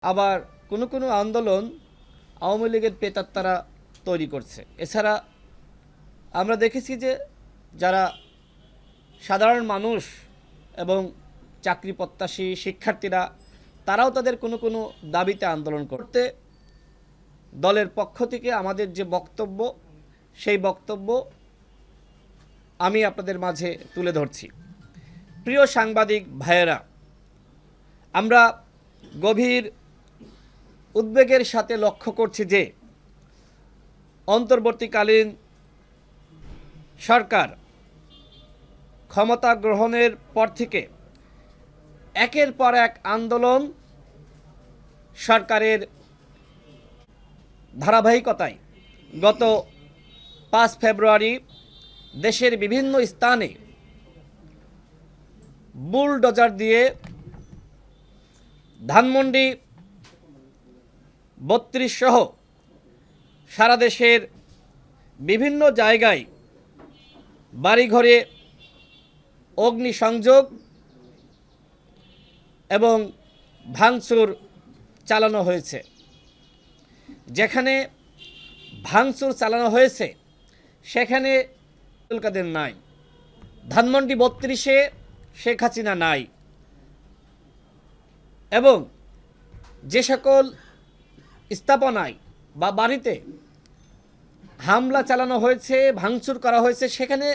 আবার কোনো কোনো আন্দোলন আওয়ামী লীগের প্রেতাত্মারা তৈরি করছে। এছাড়া আমরা দেখেছি যে যারা সাধারণ মানুষ এবং চাকরি প্রত্যাশী শিক্ষার্থীরা তারাও তাদের কোনো কোনো দাবিতে আন্দোলন করতে দলের পক্ষ থেকে আমাদের যে বক্তব্য সেই বক্তব্য আমি আপনাদের মাঝে তুলে ধরছি। প্রিয় সাংবাদিক ভাইয়েরা, আমরা গভীর উদ্বেগের সাথে লক্ষ্য করছি যে অন্তর্বর্তীকালীন সরকার ক্ষমতা গ্রহণের পর থেকে একের পর এক আন্দোলন সরকারের ধারাবাহিকতায় গত 5 ফেব্রুয়ারি দেশের বিভিন্ন স্থানে বুলডোজার দিয়ে ধানমন্ডি 32 সহ সারা দেশের বিভিন্ন জায়গায় বাড়িঘরে অগ্নিসংযোগ এবং ভাঙচুর চালানো হয়েছে। যেখানে ভাঙচুর চালানো হয়েছে সেখানে আব্দুল কাদের নাই, ধানমন্ডি 32-এ শেখ হাসিনা নাই, এবং যে সকল স্থাপনায় বা বাড়িতে হামলা চালানো হয়েছে, ভাঙচুর করা হয়েছে, সেখানে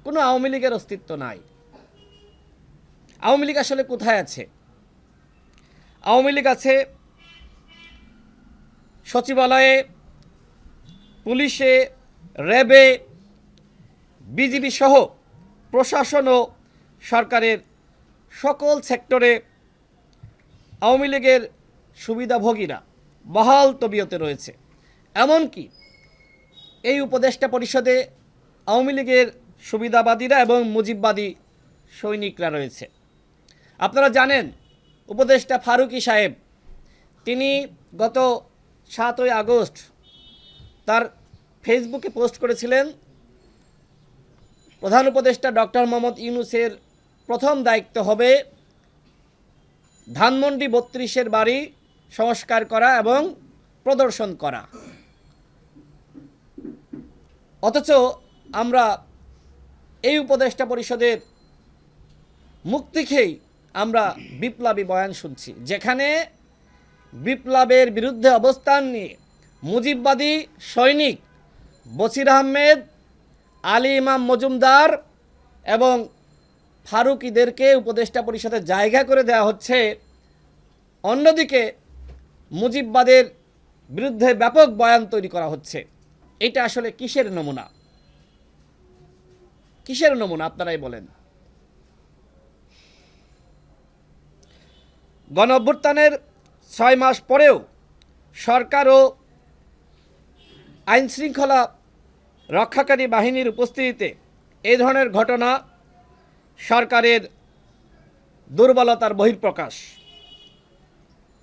কোনো আওয়ামী লীগের অস্তিত্ব নাই। আওয়ামী লীগ আসলে কোথায় আছে? আওয়ামী লীগ আছে সচিবালয়ে, পুলিশে, র্যাবে, বিজিবি সহ প্রশাসন ও সরকারের সকল সেক্টরে আওয়ামী লীগের সুবিধাভোগীরা বহাল তবিয়তে রয়েছে। এমনকি এই উপদেষ্টা পরিষদে আওয়ামী লীগের সুবিধাবাদীরা এবং মুজিববাদী সৈনিকরা রয়েছে। আপনারা জানেন, উপদেষ্টা ফারুকী সাহেব তিনি গত 7ই আগস্ট তার ফেসবুকে পোস্ট করেছিলেন, প্রধান উপদেষ্টা ডক্টর মোহাম্মদ ইউনূসের প্রথম দায়িত্ব হবে ধানমন্ডি 32-এর বাড়ি সংস্কার করা এবং প্রদর্শন করা। অথচ আমরা এই উপদেষ্টা পরিষদের মুখ থেকেই আমরা বিপ্লবী বয়ান শুনছি, যেখানে বিপ্লবের বিরুদ্ধে অবস্থান নিয়ে মুজিববাদী সৈনিক বশির আহমেদ, আলী ইমাম মজুমদার এবং ফারুকীদেরকে উপদেষ্টা পরিষদে জায়গা করে দেওয়া হচ্ছে। অন্যদিকে মুজিববাদের বিরুদ্ধে ব্যাপক বয়ান তৈরি করা হচ্ছে। এটা আসলে কিসের নমুনা? কিসের নমুনা আপনারাই বলেন। গণঅভ্যুত্থানের 6 মাস পরেও সরকার ও আইনশৃঙ্খলা রক্ষাকারী বাহিনীর উপস্থিতিতে এই ধরনের ঘটনা সরকারের দুর্বলতার বহিঃপ্রকাশ,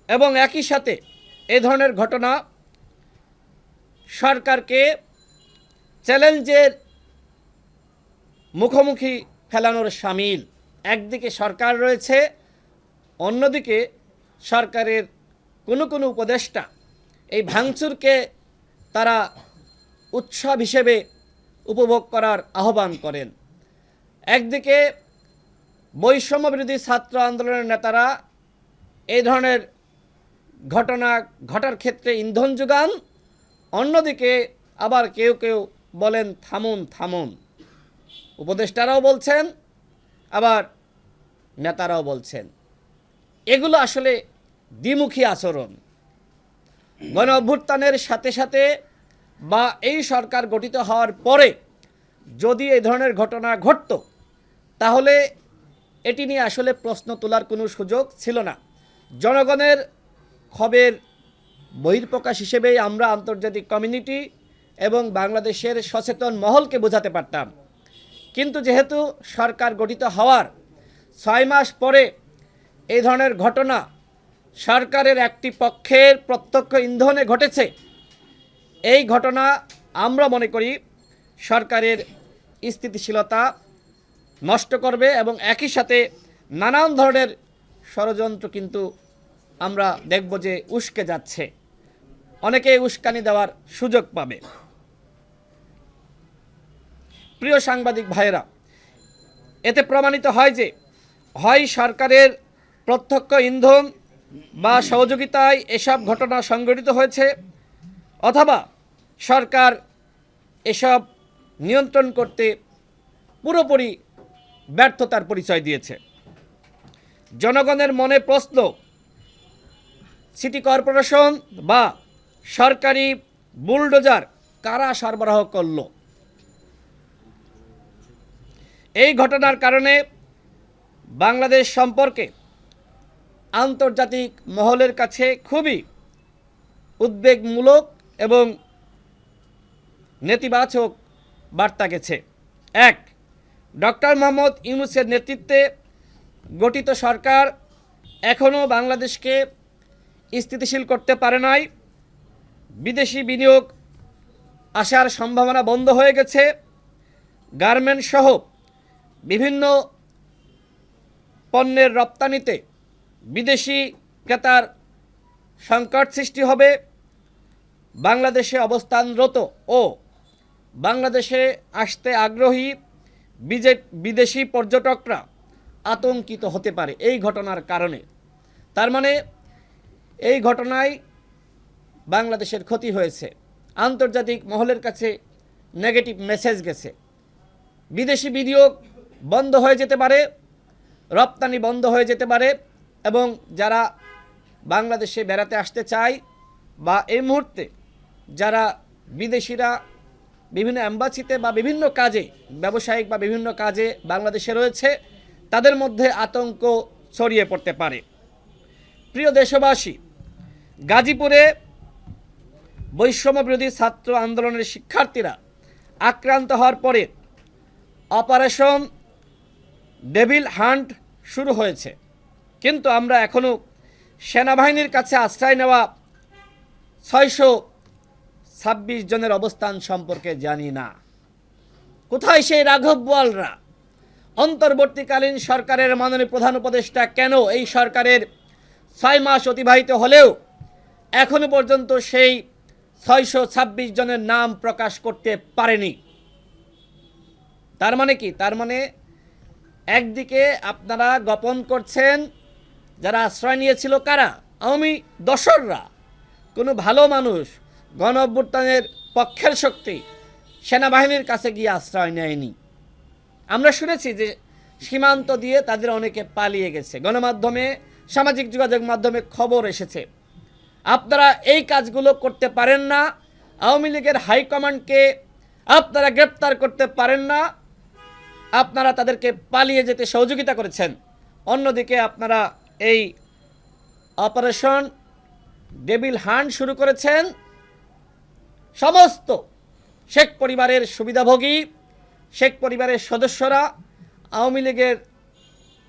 এবং একই সাথে এই ধরনের ঘটনা সরকারকে চ্যালেঞ্জের মুখোমুখি ফেলানোর শামিল। একদিকে সরকার রয়েছে, অন্যদিকে সরকারের কোনো কোনো উপদেষ্টা এই ভাঙচুরকে তারা উৎসব হিসেবে উপভোগ করার আহ্বান করেন। একদিকে বৈষম্য বিরোধী ছাত্র আন্দোলনের নেতারা এই ধরনের ঘটনা ঘটার ক্ষেত্রে ইন্ধন যোগান, অন্যদিকে আবার কেউ কেউ বলেন থামুন থামুন। উপদেষ্টারাও বলছেন, আবার নেতারাও বলছেন। এগুলো আসলে দ্বিমুখী আচরণ। গণ অভ্যুত্থানের সাথে সাথে বা এই সরকার গঠিত হওয়ার পরে যদি এই ধরনের ঘটনা ঘটত, তাহলে এটি নিয়ে আসলে প্রশ্ন তোলার কোনো সুযোগ ছিল না। জনগণের ক্ষোভের বহিঃপ্রকাশ হিসেবেই আমরা আন্তর্জাতিক কমিউনিটি এবং বাংলাদেশের সচেতন মহলকে বোঝাতে পারতাম। কিন্তু যেহেতু সরকার গঠিত হওয়ার 6 মাস পরে এই ধরনের ঘটনা সরকারের একটি পক্ষের প্রত্যক্ষ ইন্ধনে ঘটেছে, এই ঘটনা আমরা মনে করি সরকারের স্থিতিশীলতা নষ্ট করবে এবং একই সাথে নানান ধরনের ষড়যন্ত্র কিন্তু আমরা দেখব যে উস্কে যাচ্ছে, অনেকেই উস্কানি দেওয়ার সুযোগ পাবে। প্রিয় সাংবাদিক ভাইয়েরা, এতে প্রমাণিত হয় যে হয় সরকারের প্রত্যক্ষ ইন্ধন বা সহযোগিতায় এসব ঘটনা সংঘটিত হয়েছে, অথবা সরকার এসব নিয়ন্ত্রণ করতে পুরোপুরি ব্যর্থতার পরিচয় দিয়েছে। জনগণের মনে প্রশ্ন, সিটি কর্পোরেশন বা সরকারি বুলডোজার কারা সরবরাহ করল? এই ঘটনার কারণে বাংলাদেশ সম্পর্কে আন্তর্জাতিক মহলের কাছে খুবই উদ্বেগমূলক এবং নেতিবাচক বার্তা গেছে। এক, ডক্টর মোহাম্মদ ইউনূসের নেতৃত্বে গঠিত সরকার এখনও বাংলাদেশকে স্থিতিশীল করতে পারে নাই। বিদেশি বিনিয়োগ আসার সম্ভাবনা বন্ধ হয়ে গেছে। গার্মেন্টস সহ বিভিন্ন পণ্যের রপ্তানিতে বিদেশি ক্রেতার সংকট সৃষ্টি হবে। বাংলাদেশে অবস্থানরত ও বাংলাদেশে আসতে আগ্রহী বিদেশি পর্যটকরা আতঙ্কিত হতে পারে এই ঘটনার কারণে। তার মানে এই ঘটনায় বাংলাদেশের ক্ষতি হয়েছে, আন্তর্জাতিক মহলের কাছে নেগেটিভ মেসেজ গেছে। বিদেশি বিনিয়োগ বন্ধ হয়ে যেতে পারে, রপ্তানি বন্ধ হয়ে যেতে পারে, এবং যারা বাংলাদেশে বেড়াতে আসতে চায় বা এই মুহূর্তে যারা বিদেশিরা বিভিন্ন অ্যাম্বাসিতে বা বিভিন্ন কাজে, ব্যবসায়িক বা বিভিন্ন কাজে বাংলাদেশে রয়েছে, তাদের মধ্যে আতঙ্ক ছড়িয়ে পড়তে পারে। প্রিয় দেশবাসী, গাজীপুরে বৈষম্য বিরোধী ছাত্র আন্দোলনের শিক্ষার্থীরা আক্রান্ত হওয়ার পরে অপারেশন ডেভিল হান্ট শুরু হয়েছে, কিন্তু আমরা এখনও সেনাবাহিনীর কাছে আশ্রয় নেওয়া 626 জনের অবস্থান সম্পর্কে জানি না। কোথায় সেই রাঘব বোয়ালরা? অন্তর্বর্তীকালীন সরকারের মাননীয় প্রধান উপদেষ্টা কেন এই সরকারের 6 মাস অতিবাহিত হলেও এখনো পর্যন্ত সেই 626 জনের নাম প্রকাশ করতে পারেনি? তার মানে কি? তার মানে একদিকে আপনারা গোপন করছেন যারা আশ্রয় নিয়েছিল কারা? আওয়ামী দশররা, কোনো ভালো মানুষ, গণ অভ্যুত্থানের পক্ষের শক্তি সেনাবাহিনীর কাছে গিয়ে আশ্রয় নেয়নি। আমরা শুনেছি যে সীমান্ত দিয়ে তাদের অনেকে পালিয়ে গেছে, গণমাধ্যমে, সামাজিক যোগাযোগ মাধ্যমে খবর এসেছে। আপনারা এই কাজগুলো করতে পারেন না, আওয়ামী লীগের হাইকমান্ডকে আপনারা গ্রেপ্তার করতে পারেন না, আপনারা তাদেরকে পালিয়ে যেতে সহযোগিতা করেছেন। অন্যদিকে আপনারা এই অপারেশন ডেভিল হান্ট শুরু করেছেন। সমস্ত শেখ পরিবারের সুবিধাভোগী, শেখ পরিবারের সদস্যরা, আওয়ামী লীগের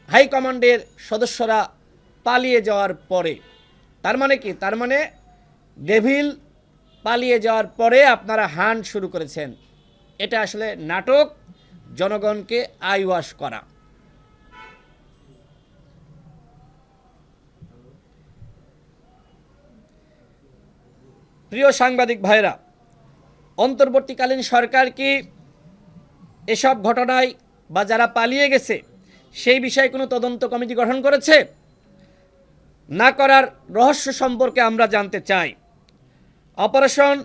হাইকমান্ডের সদস্যরা পালিয়ে যাওয়ার পরে। তার মানে কি? তার মানে ডেভিল পালিয়ে যাওয়ার পরে আপনারা হান্ট শুরু করেছেন। এটা আসলে নাটক, জনগণকে আইওয়াশ করা। প্রিয় সাংবাদিক ভাইরা, অন্তর্বর্তীকালীন সরকার কি এসব ঘটনায় বা যারা পালিয়ে গেছে সেই বিষয়ে কোনো তদন্ত কমিটি গঠন করেছে? না করার রহস্য সম্পর্কে আমরা জানতে চাই। অপারেশন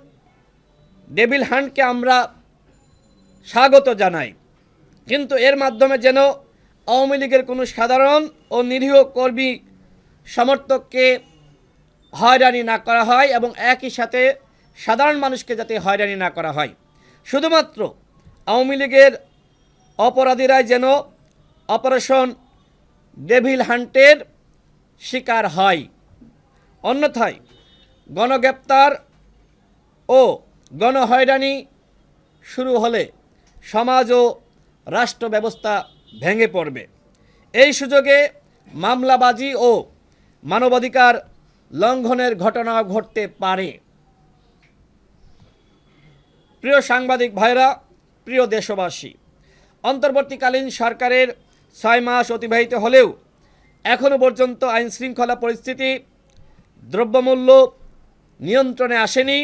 ডেভিল হান্টকে আমরা স্বাগত জানাই, কিন্তু এর মাধ্যমে যেন আওয়ামী লীগের কোনো সাধারণ ও নিরীহ কর্মী সমর্থককে হয়রানি না করা হয় এবং একই সাথে সাধারণ মানুষকে যাতে হয়রানি না করা হয়। শুধুমাত্র আওয়ামী লীগের অপরাধীরাই যেন অপারেশন ডেভিল হান্টের শিকার হয়। অন্যথায় গণগ্রেপ্তার ও গণহয়রানি শুরু হলে সমাজ ও রাষ্ট্র ব্যবস্থা ভেঙে পড়বে। এই সুযোগে মামলাবাজি ও মানবাধিকার লঙ্ঘনের ঘটনা ঘটতে পারে। প্রিয় সাংবাদিক ভাইরা, প্রিয় দেশবাসী, অন্তর্বর্তীকালীন সরকারের 6 মাস অতিবাহিত হলেও এখনও পর্যন্ত আইনশৃঙ্খলা পরিস্থিতি দ্রব্যমূল্য নিয়ন্ত্রণে আসেনি,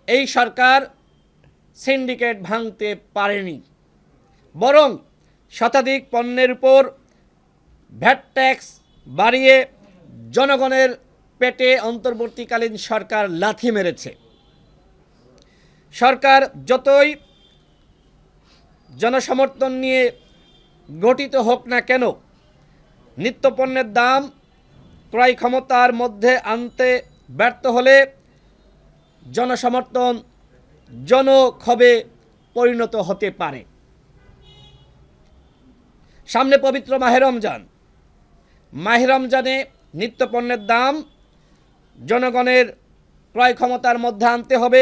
এই সরকার সিন্ডিকেট ভাঙতে পারেনি, বরং শতাধিক পণ্যের উপর ভ্যাট ট্যাক্স বাড়িয়ে জনগণের পেটে অন্তর্বর্তীকালীন সরকার লাথি মেরেছে। সরকার যতই জনসমর্থন নিয়ে গঠিত হোক না কেন, নিত্যপণ্যের দাম ক্রয় ক্ষমতার মধ্যে আনতে ব্যর্থ হলে জনসমর্থন জনক্ষোভে পরিণত হতে পারে। সামনে পবিত্র মাহে রমজান। মাহে রমজানে নিত্যপণ্যের দাম জনগণের ক্রয় ক্ষমতার মধ্যে আনতে হবে।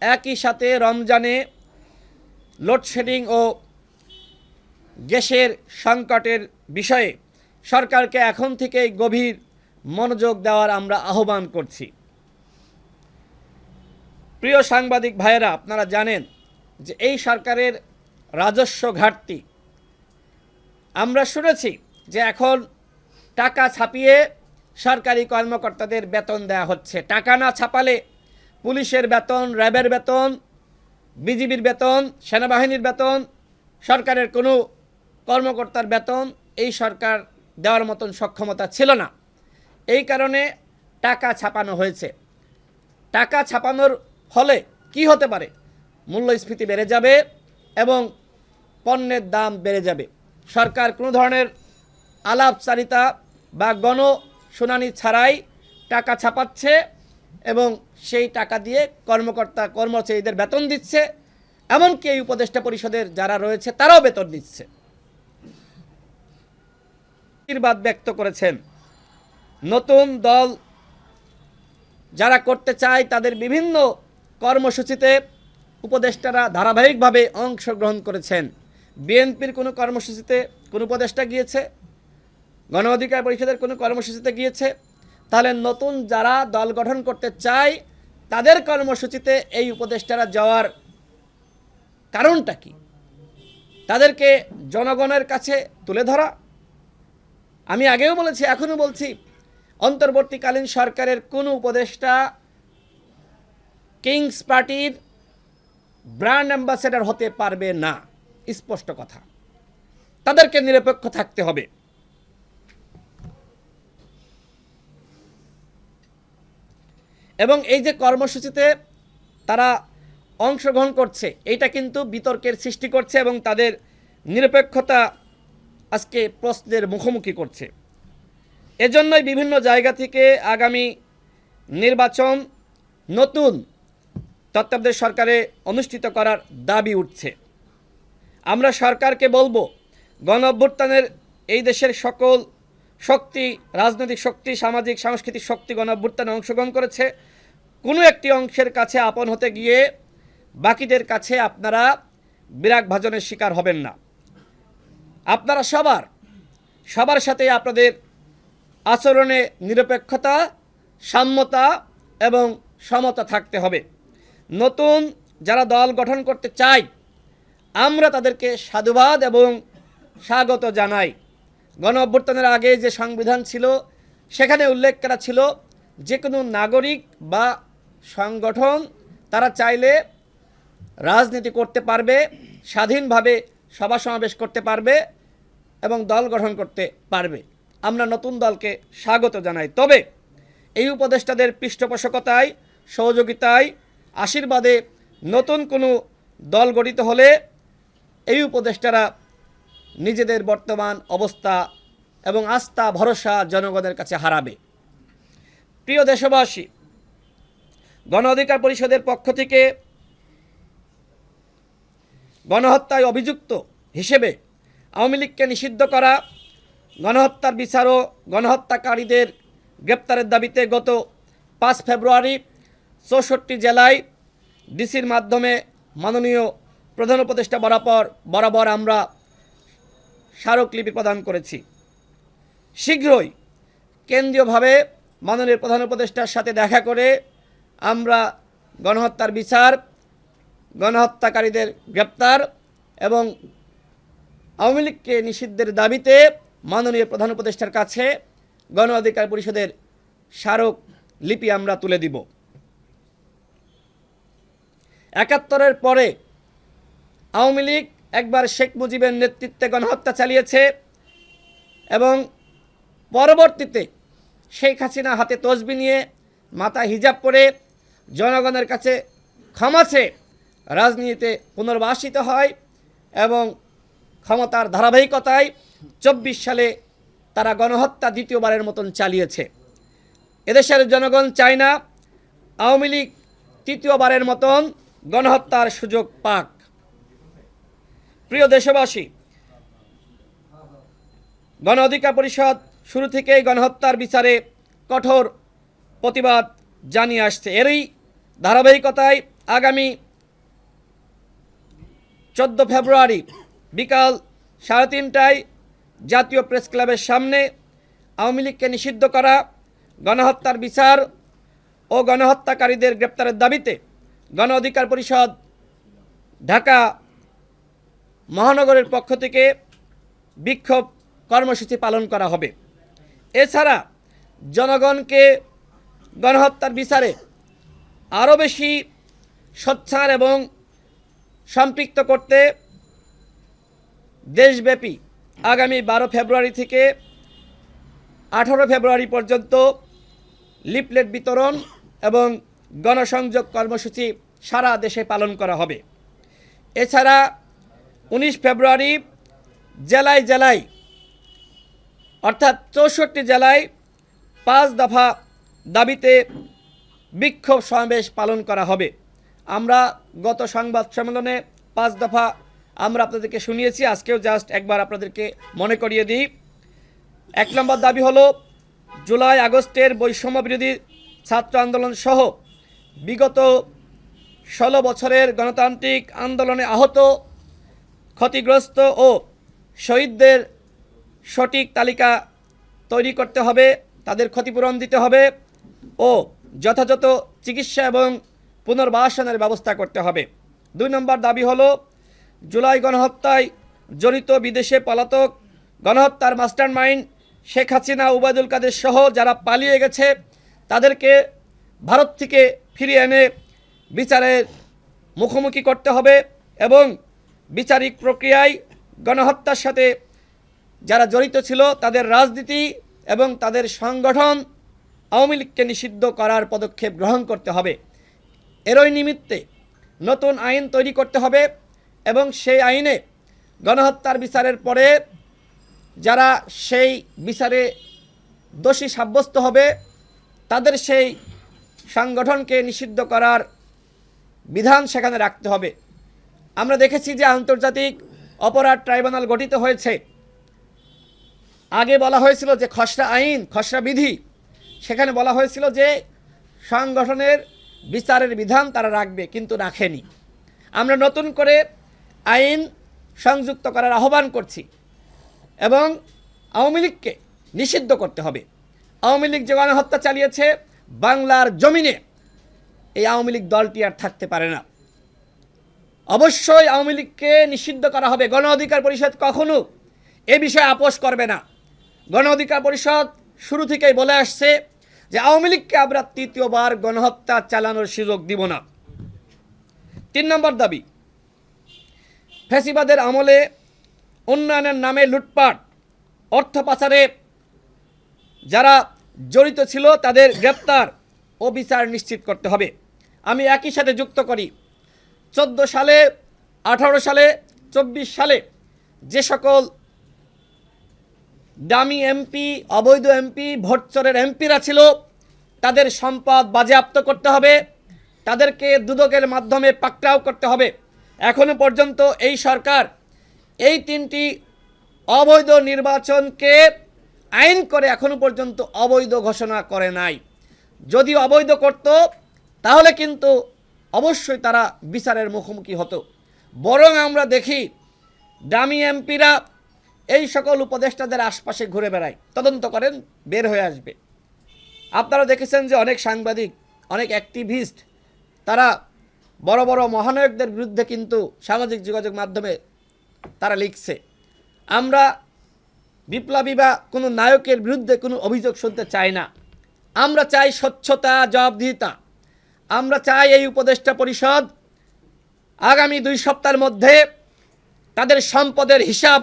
একই সাথে রমজানে লোডশেডিং ও গ্যাসের সংকটের বিষয়ে সরকারকে এখন থেকেই গভীর মনোযোগ দেওয়ার আমরা আহ্বান করছি। প্রিয় সাংবাদিক ভাইয়েরা, আপনারা জানেন যে এই সরকারের রাজস্ব ঘাটতি। আমরা শুনেছি যে এখন টাকা ছাপিয়ে সরকারি কর্মকর্তাদের বেতন দেওয়া হচ্ছে। টাকা না ছাপালে পুলিশের বেতন, র্যাবের বেতন, বিজিবির বেতন, সেনাবাহিনীর বেতন, সরকারের কোনো কর্মকর্তার বেতন এই সরকার দেওয়ার মতন সক্ষমতা ছিল না। এই কারণে টাকা ছাপানো হয়েছে। টাকা ছাপানোর ফলে কি হতে পারে? মূল্যস্ফীতি বেড়ে যাবে এবং পণ্যের দাম বেড়ে যাবে। সরকার কোনো ধরনের আলাপচারিতা বা গণশুনানি ছাড়াই টাকা ছাপাচ্ছে এবং সেই টাকা দিয়ে কর্মকর্তা কর্মচারীদের বেতন দিচ্ছে, এমনকি এই উপদেষ্টা পরিষদের যারা রয়েছে তারাও বেতন দিচ্ছে। আশীর্বাদ ব্যক্ত করেছেন নতুন দল যারা করতে চায় তাদের বিভিন্ন কর্মসূচিতে উপদেষ্টারা ধারাবাহিকভাবে অংশগ্রহণ করেছেন। বিএনপির কোনো কর্মসূচিতে কোনো উপদেষ্টা গিয়েছে, গণ অধিকার পরিষদের কোনো কর্মসূচিতে গিয়েছে, তাহলে নতুন যারা দল গঠন করতে চায় তাদের কর্মসূচিতে এই উপদেষ্টারা যাওয়ার কারণটা কি? তাদেরকে জনগণের কাছে তুলে ধরা। আমি আগেও বলেছি, এখনও বলছি, অন্তর্বর্তীকালীন সরকারের কোনো উপদেষ্টা কিংস পার্টির ব্র্যান্ড অ্যাম্বাসেডর হতে পারবে না, স্পষ্ট কথা। তাদেরকে নিরপেক্ষ থাকতে হবে। এবং এই যে কর্মসূচিতে তারা অংশগ্রহণ করছে, এটা কিন্তু বিতর্কের সৃষ্টি করছে এবং তাদের নিরপেক্ষতা আজকে প্রশ্নের মুখোমুখি করছে। এজন্যই বিভিন্ন জায়গা থেকে আগামী নির্বাচন নতুন তত্ত্বাবধায়ক সরকারে অনুষ্ঠিত করার দাবি উঠছে। আমরা সরকারকে বলবো, গণ অভ্যুত্থানের এই দেশের সকল শক্তি, রাজনৈতিক শক্তি, সামাজিক সাংস্কৃতিক শক্তি গণ অভ্যুত্থানে অংশগ্রহণ করেছে। কোনো একটি অংশের কাছে আপন হতে গিয়ে বাকিদের কাছে আপনারা বিরাগ ভাজনের শিকার হবেন না। আপনারা সবার সাথে আপনাদের আচরণে নিরপেক্ষতা, সাম্যতা এবং সমতা থাকতে হবে। নতুন যারা দল গঠন করতে চায় আমরা তাদেরকে সাধুবাদ এবং স্বাগত জানাই। গণ অভ্যুত্থানের আগে যে সংবিধান ছিল সেখানে উল্লেখ করা ছিল যে কোনো নাগরিক বা সংগঠন তারা চাইলে রাজনীতি করতে পারবে, স্বাধীনভাবে সভা সমাবেশ করতে পারবে এবং দল গঠন করতে পারবে। আমরা নতুন দলকে স্বাগত জানাই। তবে এই উপদেষ্টাদের পৃষ্ঠপোষকতায়, সহযোগিতায়, আশীর্বাদে নতুন কোনো দল গঠিত হলে এই উপদেষ্টারা নিজেদের বর্তমান অবস্থা এবং আস্থা ভরসা জনগণের কাছে হারাবে। প্রিয় দেশবাসী, গণ অধিকার পরিষদের পক্ষ থেকে গণহত্যায় অভিযুক্ত হিসেবে আওয়ামী লীগকে নিষিদ্ধ করা, গণহত্যার বিচার ও গণহত্যাকারীদের গ্রেপ্তারের দাবিতে গত 5 ফেব্রুয়ারি 64 জেলায় ডিসির মাধ্যমে মাননীয় প্রধান উপদেষ্টা বরাবর আমরা স্মারকলিপি প্রদান করেছি। শীঘ্রই কেন্দ্রীয়ভাবে মাননীয় প্রধান উপদেষ্টার সাথে দেখা করে আমরা গণহত্যার বিচার, গণহত্যাকারীদের গ্রেপ্তার এবং আওয়ামী লীগকে নিষিদ্ধের দাবিতে মাননীয় প্রধান উপদেষ্টার কাছে গণ অধিকার পরিষদের স্মারক লিপি আমরা তুলে দিব। ৭১-এর পরে আওয়ামী লীগ একবার শেখ মুজিবের নেতৃত্বে গণহত্যা চালিয়েছে এবং পরবর্তীতে শেখ হাসিনা হাতে তসবি নিয়ে মাথা হিজাব করে জনগণের কাছে ক্ষমা চেয়ে রাজনীতিতে পুনর্বাসিত হয় এবং ক্ষমতার ধারাবাহিকতায় ২৪ সালে তারা গণহত্যা দ্বিতীয়বারের মতন চালিয়েছে। এদেশের জনগণ চায় না আওয়ামী লীগ তৃতীয়বারের মতন গণহত্যার সুযোগ পাক। প্রিয় দেশবাসী, গণ অধিকার পরিষদ শুরু থেকেই গণহত্যার বিচারে কঠোর প্রতিবাদ জানিয়ে আসছে। এরই ধারাবাহিকতায় আগামী 14 ফেব্রুয়ারি বিকাল 3:30টায় জাতীয় প্রেস ক্লাবের সামনে আওয়ামী লীগকে নিষিদ্ধ করা, গণহত্যার বিচার ও গণহত্যাকারীদের গ্রেপ্তারের দাবিতে গণ অধিকার পরিষদ ঢাকা মহানগরের পক্ষ থেকে বিক্ষোভ কর্মসূচি পালন করা হবে। এছাড়া জনগণকে গণহত্যার বিচারে আরও বেশি সোচ্চার এবং সম্পৃক্ত করতে দেশব্যাপী আগামী 12 ফেব্রুয়ারি থেকে 18 ফেব্রুয়ারি পর্যন্ত লিফলেট বিতরণ এবং গণসংযোগ কর্মসূচি সারা দেশে পালন করা হবে। এছাড়া 19 ফেব্রুয়ারি জেলায় জেলায় অর্থাৎ 64 জেলায় 5 দফা দাবিতে বিক্ষোভ সমাবেশ পালন করা হবে। আমরা গত সংবাদ সম্মেলনে 5 দফা আমরা আপনাদেরকে শুনিয়েছি, আজকেও জাস্ট একবার আপনাদেরকে মনে করিয়ে দিই। 1 নম্বর দাবি হলো জুলাই আগস্টের বৈষম্য বিরোধী ছাত্র আন্দোলন সহ বিগত 16 বছরের গণতান্ত্রিক আন্দোলনে আহত, ক্ষতিগ্রস্ত ও শহীদদের সঠিক তালিকা তৈরি করতে হবে, তাদের ক্ষতিপূরণ দিতে হবে ও যথাযথ চিকিৎসা এবং পুনর্বাসনের ব্যবস্থা করতে হবে। 2 নম্বর দাবি হলো জুলাই গণহত্যায় জড়িত বিদেশে পলাতক গণহত্যার মাস্টারমাইন্ড শেখ হাসিনা, ওবায়দুল কাদের সহ যারা পালিয়ে গেছে তাদেরকে ভারত থেকে ফিরিয়ে এনে বিচারের মুখোমুখি করতে হবে এবং বিচারিক প্রক্রিয়ায় গণহত্যার সাথে যারা জড়িত ছিল তাদের রাজনীতি এবং তাদের সংগঠন আওয়ামী লীগকে নিষিদ্ধ করার পদক্ষেপ গ্রহণ করতে হবে। এরই নিমিত্তে নতুন আইন তৈরি করতে হবে এবং সেই আইনে গণহত্যার বিচারের পরে যারা সেই বিচারে দোষী সাব্যস্ত হবে তাদের সেই সংগঠনকে নিষিদ্ধ করার বিধান সেখানে রাখতে হবে। আমরা দেখেছি যে আন্তর্জাতিক অপরাধ ট্রাইব্যুনাল গঠিত হয়েছে। আগে বলা হয়েছিল যে খসড়া আইন, খসড়া বিধি, সেখানে বলা হয়েছিল যে সংগঠনের বিচারের বিধান তারা রাখবে, কিন্তু রাখেনি। আমরা নতুন করে আইন সংযুক্ত করার আহ্বান করছি এবং আওয়ামী লীগকে নিষিদ্ধ করতে হবে। আওয়ামী লীগ যে গণহত্যা চালিয়েছে বাংলার জমিনে, এই আওয়ামী লীগ দলটি আর থাকতে পারে না। অবশ্যই আওয়ামী লীগকে নিষিদ্ধ করা হবে। গণ অধিকার পরিষদ কখনো এ বিষয়ে আপোষ করবে না। গণ অধিকার পরিষদ শুরু থেকেই বলে আসছে যে আওয়ামী লীগকে আমরা তৃতীয়বার গণহত্যা চালানোর সুযোগ দিব না। 3 নম্বর দাবি, ফ্যাসিবাদের আমলে উন্নয়নের নামে লুটপাট, অর্থ পাচারে যারা জড়িত ছিল তাদের গ্রেপ্তার ও বিচার নিশ্চিত করতে হবে। আমি একই সাথে যুক্ত করি 14 সালে, 18 সালে, 24 সালে যে সকল দামি এমপি, অবৈধ এমপি, ভোটচোরের এমপিরা ছিল তাদের সম্পদ বাজেয়াপ্ত করতে হবে, তাদেরকে দুদকের মাধ্যমে পাকড়াও করতে হবে। এখনো পর্যন্ত এই সরকার এই 3টি অবৈধ নির্বাচনকে আইন করে এখনো পর্যন্ত অবৈধ ঘোষণা করে নাই। যদি অবৈধ করত তাহলে কিন্তু অবশ্যই তারা বিচারের মুখোমুখি হতো। বরং আমরা দেখি দামি এমপিরা এই সকল উপদেষ্টাদের আশপাশে ঘুরে বেড়ায়, তদন্ত করেন, বের হয়ে আসবে। আপনারা দেখেছেন যে অনেক সাংবাদিক, অনেক অ্যাক্টিভিস্ট তারা বড় বড় মহানায়কদের বিরুদ্ধে কিন্তু সামাজিক যোগাযোগ মাধ্যমে তারা লিখছে। আমরা বিপ্লবী বা কোনো নায়কের বিরুদ্ধে কোনো অভিযোগ শুনতে চাই না। আমরা চাই স্বচ্ছতা, জবাবদিহিতা। আমরা চাই এই উপদেষ্টা পরিষদ আগামী 2 সপ্তাহের মধ্যে তাদের সম্পদের হিসাব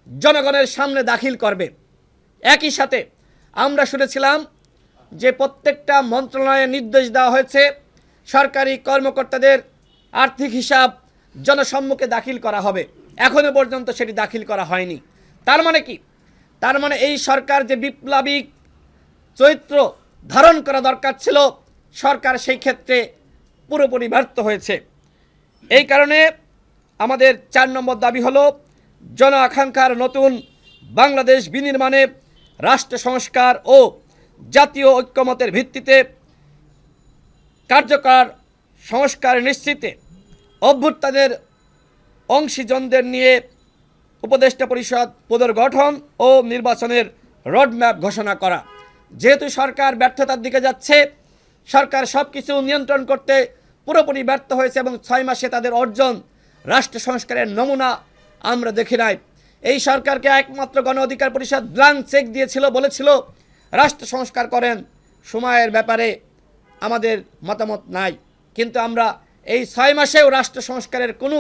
জনগণের সামনে দাখিল করবে। একই সাথে আমরা শুনেছিলাম যে প্রত্যেকটা মন্ত্রণালয়ে নির্দেশ দেওয়া হয়েছে সরকারি কর্মকর্তাদের আর্থিক হিসাব জনসম্মুখে দাখিল করা হবে। এখনো পর্যন্ত সেটি দাখিল করা হয়নি। তার মানে কি? তার মানে এই সরকার যে বিপ্লবী চরিত্র ধারণ করা দরকার ছিল, সরকার সেই ক্ষেত্রে পুরোপুরি ব্যর্থ হয়েছে। এই কারণে আমাদের 4 নম্বর দাবি হলো জন আকাঙ্ক্ষার নতুন বাংলাদেশ বিনির্মাণে রাষ্ট্র সংস্কার ও জাতীয় ঐক্যমতের ভিত্তিতে কার্যকর সংস্কার নিশ্চিতে অভ্যুত্থানের অংশীজনদের নিয়ে উপদেষ্টা পরিষদ পুনর্গঠন ও নির্বাচনের রোডম্যাপ ঘোষণা করা। যেহেতু সরকার ব্যর্থতার দিকে যাচ্ছে, সরকার সব কিছু নিয়ন্ত্রণ করতে পুরোপুরি ব্যর্থ হয়েছে এবং 6 মাসে তাদের অর্জন রাষ্ট্র সংস্কারের নমুনা আমরা দেখি নাই। এই সরকারকে একমাত্র গণ অধিকার পরিষদ ব্ল্যাঙ্ক চেক দিয়েছিল, বলেছিল রাষ্ট্র সংস্কার করেন, সময়ের ব্যাপারে আমাদের মতামত নাই। কিন্তু আমরা এই 6 মাসেও রাষ্ট্র সংস্কারের কোনো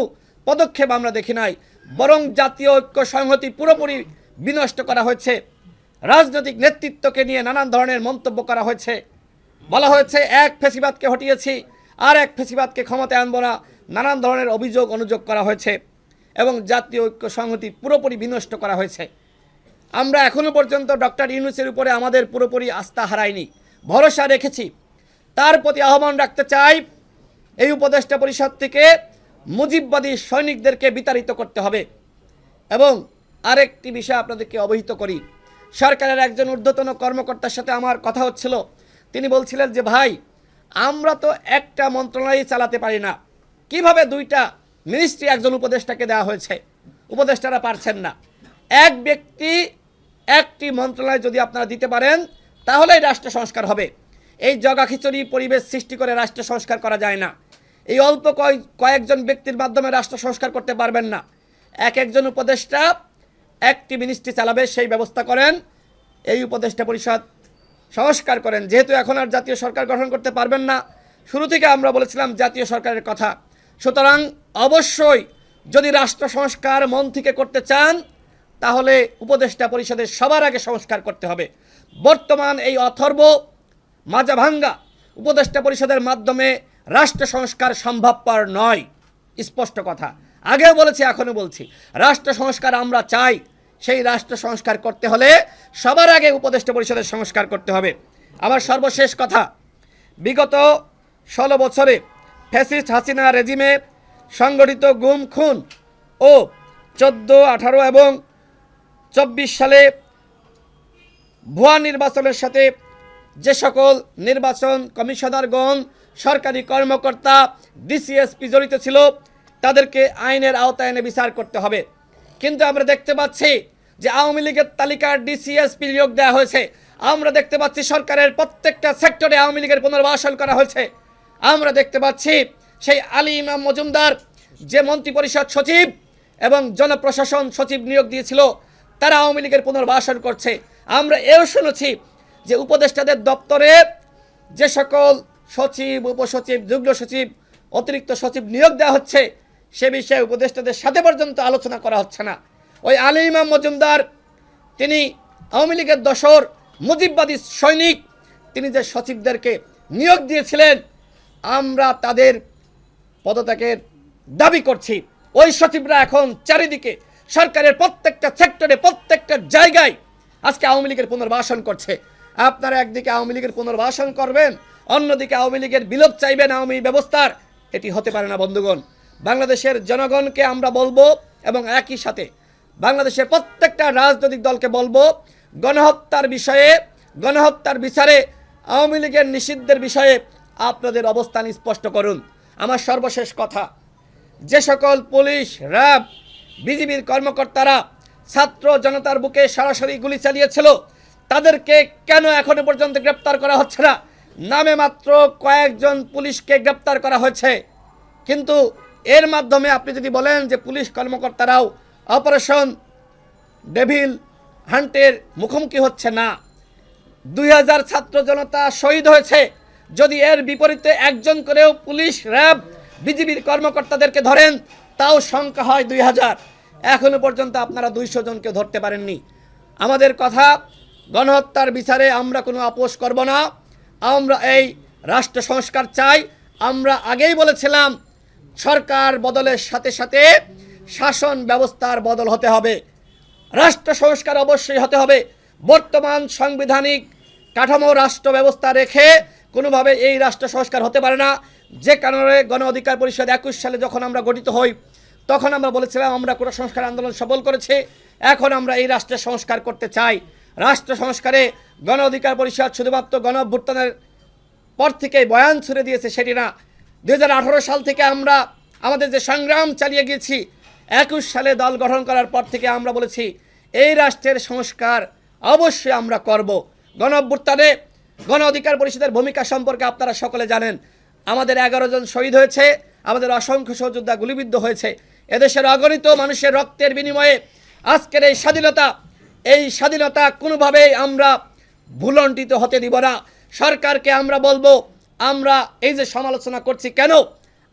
পদক্ষেপ আমরা দেখি নাই, বরং জাতীয় ঐক্য সংহতি পুরোপুরি বিনষ্ট করা হয়েছে। রাজনৈতিক নেতৃত্বকে নিয়ে নানান ধরনের মন্তব্য করা হয়েছে। বলা হয়েছে এক ফ্যাসিবাদকে হটিয়েছি, আর এক ফ্যাসিবাদকে ক্ষমতায় আনবো না, নানান ধরনের অভিযোগ অনুযোগ করা হয়েছে এবং জাতীয় ঐক্য সংহতি পুরোপুরি বিনষ্ট করা হয়েছে। আমরা এখনো পর্যন্ত ডক্টর ইউনূসের উপরে আমাদের পুরোপুরি আস্থা হারাইনি, ভরসা রেখেছি। তার প্রতি আহ্বান রাখতে চাই, এই উপদেষ্টা পরিষদ থেকে মুজিববাদী সৈনিকদেরকে বিতাড়িত করতে হবে। এবং আরেকটি বিষয় আপনাদেরকে অবহিত করি, সরকারের একজন ঊর্ধ্বতন কর্মকর্তার সাথে আমার কথা হচ্ছিল। তিনি বলছিলেন যে ভাই, আমরা তো একটা মন্ত্রণালয় চালাতে পারি না, কিভাবে 2টা মিনিস্ট্রি একজন উপদেষ্টাকে দেওয়া হয়েছে, উপদেষ্টারা পারছেন না। এক ব্যক্তি একটি মন্ত্রণালয় যদি আপনারা দিতে পারেন তাহলেই রাষ্ট্র সংস্কার হবে। এই জগাখিচুড়ি পরিবেশ সৃষ্টি করে রাষ্ট্র সংস্কার করা যায় না। এই অল্প কয়েকজন ব্যক্তির মাধ্যমে রাষ্ট্র সংস্কার করতে পারবেন না। একজন উপদেষ্টা একটি মিনিস্ট্রি চালাবে, সেই ব্যবস্থা করেন। এই উপদেষ্টা পরিষদ সংস্কার করেন। যেহেতু এখন আর জাতীয় সরকার গঠন করতে পারবেন না, শুরু থেকে আমরা বলেছিলাম জাতীয় সরকারের কথা। সুতরাং অবশ্যই যদি রাষ্ট্র সংস্কার মন থেকে করতে চান, তাহলে উপদেষ্টা পরিষদের সবার আগে সংস্কার করতে হবে। বর্তমান এই অথর্ব মাজাভাঙ্গা উপদেষ্টা পরিষদের মাধ্যমে রাষ্ট্র সংস্কার সম্ভবপর নয়, স্পষ্ট কথা। আগেও বলেছি, এখনও বলছি, রাষ্ট্র সংস্কার আমরা চাই। সেই রাষ্ট্র সংস্কার করতে হলে সবার আগে উপদেষ্টা পরিষদের সংস্কার করতে হবে। আমার সর্বশেষ কথা, বিগত 16 বছরে ফ্যাসিস্ট হাসিনা রেজিমে সংগঠিত গুম খুন ও 14, 18 এবং 24 সালে ভুয়া নির্বাচনের সাথে যে সকল নির্বাচন কমিশনারগণ, সরকারি কর্মকর্তা, ডিসিএসপি জড়িত ছিল, তাদেরকে আইনের আওতায় এনে বিচার করতে হবে। কিন্তু আমরা দেখতে পাচ্ছি যে আওয়ামী লীগের তালিকার ডিসিএসপি নিয়োগ দেওয়া হয়েছে। আমরা দেখতে পাচ্ছি সরকারের প্রত্যেকটা সেক্টরে আওয়ামী লীগের পুনর্বাসন করা হয়েছে। আমরা দেখতে পাচ্ছি সেই আলী ইমাম মজুমদার যে মন্ত্রিপরিষদ সচিব এবং জনপ্রশাসন সচিব নিয়োগ দিয়েছিল, তারা আওয়ামী লীগের পুনর্বাসন করছে। আমরা এও শুনেছি যে উপদেষ্টাদের দপ্তরে যে সকল সচিব, উপসচিব, যুগ্ম সচিব, অতিরিক্ত সচিব নিয়োগ দেওয়া হচ্ছে, সে বিষয়ে উপদেষ্টাদের সাথে পর্যন্ত আলোচনা করা হচ্ছে না। ওই আলী ইমাম মজুমদার, তিনি আওয়ামী লীগের দোসর মুজিববাদী সৈনিক, তিনি যে সচিবদেরকে নিয়োগ দিয়েছিলেন, আমরা তাদের পদত্যাগের দাবি করছি। ওই সচিবরা এখন চারিদিকে সরকারের প্রত্যেকটা সেক্টরে, প্রত্যেকটা জায়গায় আজকে আওয়ামী লীগের পুনর্বাসন করছে। আপনারা একদিকে আওয়ামী লীগের পুনর্বাসন করবেন, অন্যদিকে আওয়ামী লীগের বিলোপ চাইবেন আওয়ামী ব্যবস্থার। এটি হতে পারে না বন্ধুগণ। বাংলাদেশের জনগণকে আমরা বলবো এবং একই সাথে বাংলাদেশের প্রত্যেকটা রাজনৈতিক দলকে বলবো, গণহত্যার বিষয়ে, গণহত্যার বিচারে, আওয়ামী লীগের নিষিদ্ধের বিষয়ে আপনাদের অবস্থান স্পষ্ট করুন। আমার সর্বশেষ কথা, যে সকল পুলিশ, র্যাব, বিজিবির কর্মকর্তারা ছাত্র জনতার বুকে সরাসরি গুলি চালিয়েছিল, তাদেরকে কেন এখনো পর্যন্ত গ্রেপ্তার করা হচ্ছে না? নামে মাত্র কয়েকজন পুলিশকে গ্রেপ্তার করা হয়েছে, কিন্তু এর মাধ্যমে আপনি যদি বলেন যে পুলিশ কর্মকর্তারাও অপারেশন ডেভিল হান্টের মুখোমুখি হচ্ছে না, 2000 ছাত্র জনতা শহীদ হয়েছে, যদি এর বিপরীতে একজন করেও পুলিশ, র্যাব, বিজিবির কর্মকর্তাদেরকে ধরেন, তাও সংখ্যা হয় 2000। এখনো পর্যন্ত আপনারা 200 জনকে ধরতে পারেননি। আমাদের কথা, গণহত্যার বিচারে আমরা কোনো আপোষ করব না। আমরা এই রাষ্ট্র সংস্কার চাই। আমরা আগেই বলেছিলাম, সরকার বদলের সাথে সাথে শাসন ব্যবস্থার বদল হতে হবে, রাষ্ট্র সংস্কার অবশ্যই হতে হবে। বর্তমান সাংবিধানিক কাঠামো রাষ্ট্র ব্যবস্থা রেখে কোনোভাবে এই রাষ্ট্র সংস্কার হতে পারে না। যে কারণে গণ অধিকার পরিষদ 21 সালে যখন আমরা গঠিত হই, তখন আমরা বলেছিলাম আমরা কোনো সংস্কার আন্দোলন সফল করেছি, এখন আমরা এই রাষ্ট্রের সংস্কার করতে চাই। রাষ্ট্র সংস্কারে গণ অধিকার পরিষদ শুধুমাত্র গণ অভ্যুত্থানের পর থেকেই বয়ান ছুড়ে দিয়েছে সেটি না। 2018 সাল থেকে আমরা আমাদের যে সংগ্রাম চালিয়ে গিয়েছি, 21 সালে দল গঠন করার পর থেকে আমরা বলেছি এই রাষ্ট্রের সংস্কার অবশ্যই আমরা করব। গণ অভ্যুত্থানে গণ অধিকার পরিষদের ভূমিকা সম্পর্কে আপনারা সকলে জানেন। আমাদের 11 জন শহীদ হয়েছে, আমাদের অসংখ্য সহযোদ্ধা গুলিবিদ্ধ হয়েছে। এদেশের অগণিত মানুষের রক্তের বিনিময়ে আজকের এই স্বাধীনতা কোনোভাবেই আমরা ভুলণ্ঠিত হতে দিব না। সরকারকে আমরা বলবো, আমরা এই যে সমালোচনা করছি কেন,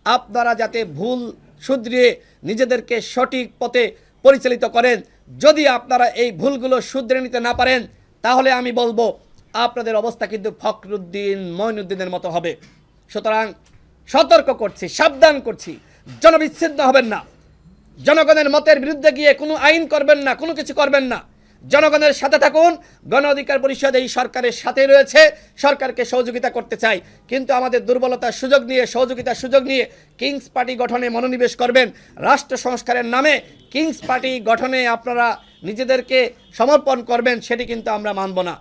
আপনারা যাতে ভুল শুধরিয়ে নিজেদেরকে সঠিক পথে পরিচালিত করেন। যদি আপনারা এই ভুলগুলো শুধরে নিতে না পারেন, তাহলে আমি বলবো আপনাদের অবস্থা কিন্তু ফখরুদ্দিন, মঈনুদ্দিনের মতো হবে। সুতরাং সতর্ক করছি, সাবধান করছি, জনবিচ্ছিন্ন হবেন না, জনগণের মতের বিরুদ্ধে গিয়ে কোনো আইন করবেন না, কোনো কিছু করবেন না। জনগণের সাথে থাকুন। গণ অধিকার পরিষদ এই সরকারের সাথে রয়েছে, সরকারকে সহযোগিতা করতে চাই, কিন্তু আমাদের দুর্বলতার সুযোগ নিয়ে, সহযোগিতার সুযোগ নিয়ে কিংস পার্টি গঠনে মনোনিবেশ করবেন। রাষ্ট্র সংস্কারের নামে কিংস পার্টি গঠনে আপনারা নিজেদেরকে সমর্পণ করবেন, সেটি কিন্তু আমরা মানব না।